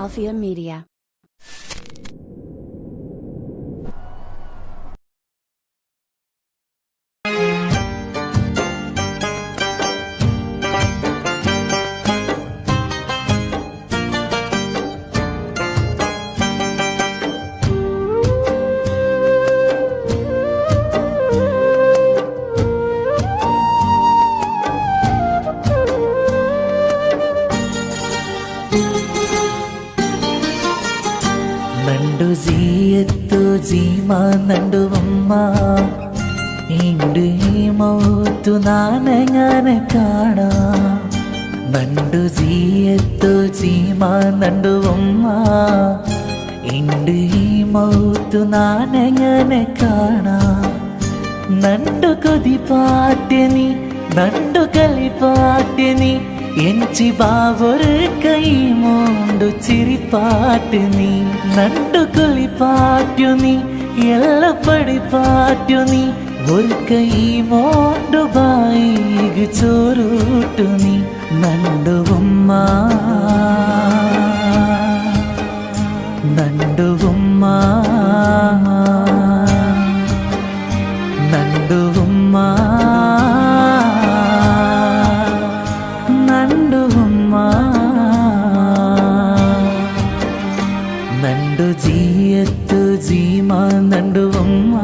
Alfia Media. ನಂಡು ಜಿಯತ್ತು gym ನಂಡುವಮ್ಮ ಇಂಡು ಈ ಮೌತು ನಾನಂಗನೆ ಕಾಣ ನಂಡು ಜಿಯತ್ತು gym ನಂಡುವಮ್ಮ ಇಂಡು ಈ ಮೌತು ನಾನಂಗನೆ ಕಾಣ ನಂಡು കൊതിപാട്യനി നണ്ടു കളിപ്പാട്യനി എഞ്ചി ബാവൊരു കൈ മോണ്ടു ചിരിപ്പാട്ടു നീ നണ്ടു കളിപ്പാട്ടു നീ എല്ല പടിപ്പാട്ടു നീ ഒരു കൈ മോണ്ടു ബായിഗ് ചോറൂട്ടു നീ നണ്ടുവമ്മ നണ്ടുവമ്മ നണ്ടുവമ്മ ನಂಡು ಜಿಯತ್ತು ಜೀಮ ನಂಡುವಮ್ಮ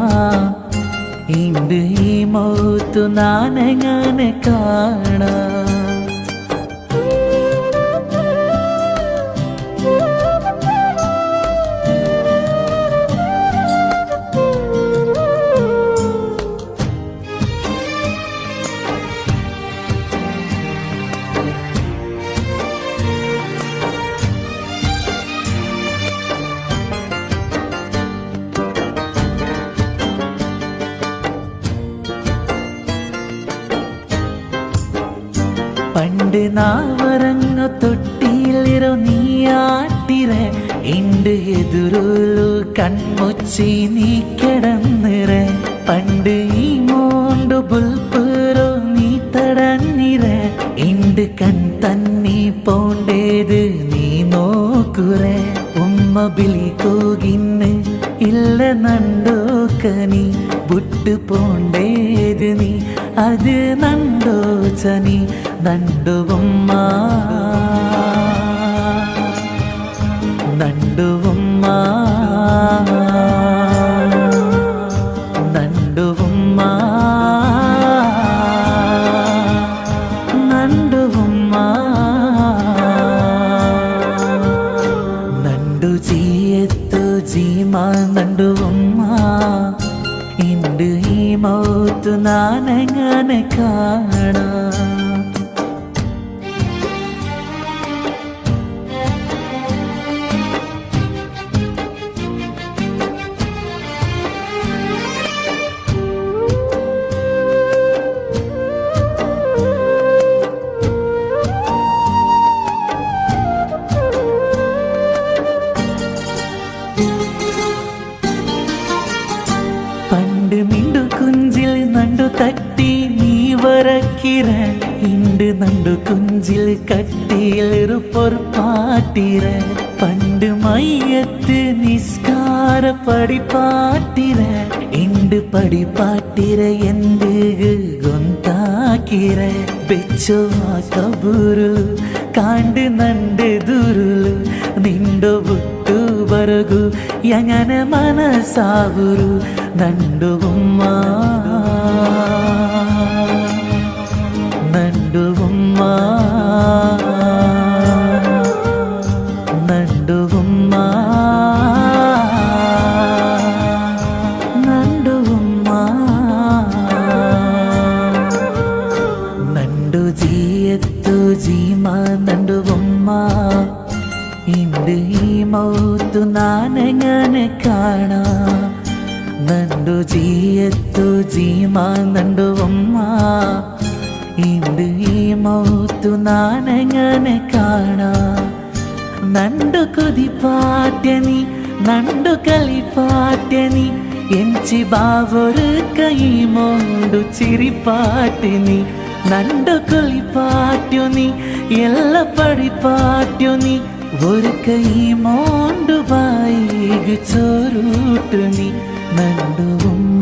ಇಂದು ಈ ಮೌತು ನಾನಂಗನೆ ಕಾಣ പണ്ട് നാവറങ്ങ തൊട്ടിയിലിരോ നീയാട്ടിരെ ഇണ്ട് എതിരുള്ളു കൺമുച്ചി നീ കിടന്നിരെ പണ്ട് ഈ മോണ്ടു ബുൽപ്പുറോ നീ തടഞ്ഞിരെ ഇണ്ട് കൺ തന്നി പോണ്ടേത് നീ നോക്കുറെ ഉമ്മ ബിലി കോകിന്ന് ഇല്ല നണ്ടോക്കനി ബുട്ട് പോണ്ടേത് നീ അത് നണ്ടോച്ചനി നണ്ടുവമ്മ നണ്ടുവമ്മ നണ്ടുവമ്മ നണ്ടുവമ്മ നണ്ടു ജിയത്തു ജീമ നണ്ടുവമ്മ ಇಂದು ಈ ಮೌತು ನಾನಂಗನೆ ಕಾಣ പണ്ട് മിണ്ടു കുഞ്ചിൽ നണ്ടു തട്ടി നീ വരക്കിര ഇണ്ട് നണ്ടു കുഞ്ചിൽ കട്ടിയിലൊരു പൊറുപ്പാട്ടിര പണ്ട് മയ്യത്ത് നിസ്കാര പടിപ്പാട്ടിര ഇണ്ട് പടിപ്പാട്ടിര എന്ത് ഗൊന്താക്കിര ബെച്ചോ ആ കബൂരുలు കാണ്ട് നണ്ടെದುರುలు നിണ്ടോ ബുട്ടു ಬರಗು ಯಂಗನ ಮನಸಾವುರು ನಂಡುವಮ್ಮ ನಂಡುವಮ್ಮ ನಂಡುವಮ್ಮ ನಂಡುವಮ್ಮ ನಂಡು ಜಿಯತ್ತು ಜೀಮ ನಂಡುವಮ್ಮ ಇಂದು ಈ ಮೌತು ನಾನಂಗನೆ ಕಾಣ ನಂಡು ಜಿಯತ್ತು ಜೀಮ ನಂಡುವಮ್ಮ ಇಂದು ಈ ಮೌತು ನಾನಂಗನೆ ಕಾಣ ನಂಡು കൊതിപാട്യനി നണ്ടു കളിപ്പാട്യനി ಎಂಚಿ ಬಾವೊರು ಕೈ മോണ്ടു ചിരിപ്പാട്ടിനി നണ്ടു കളിപ്പാട്യനി ಎಲ್ಲ ಪಡಿಪಾಟ್ಯನಿ ഒരു കൈ മോണ്ടു ബായിഗ് ചോറൂട്ടു നീ നണ്ടു ഉമ്മ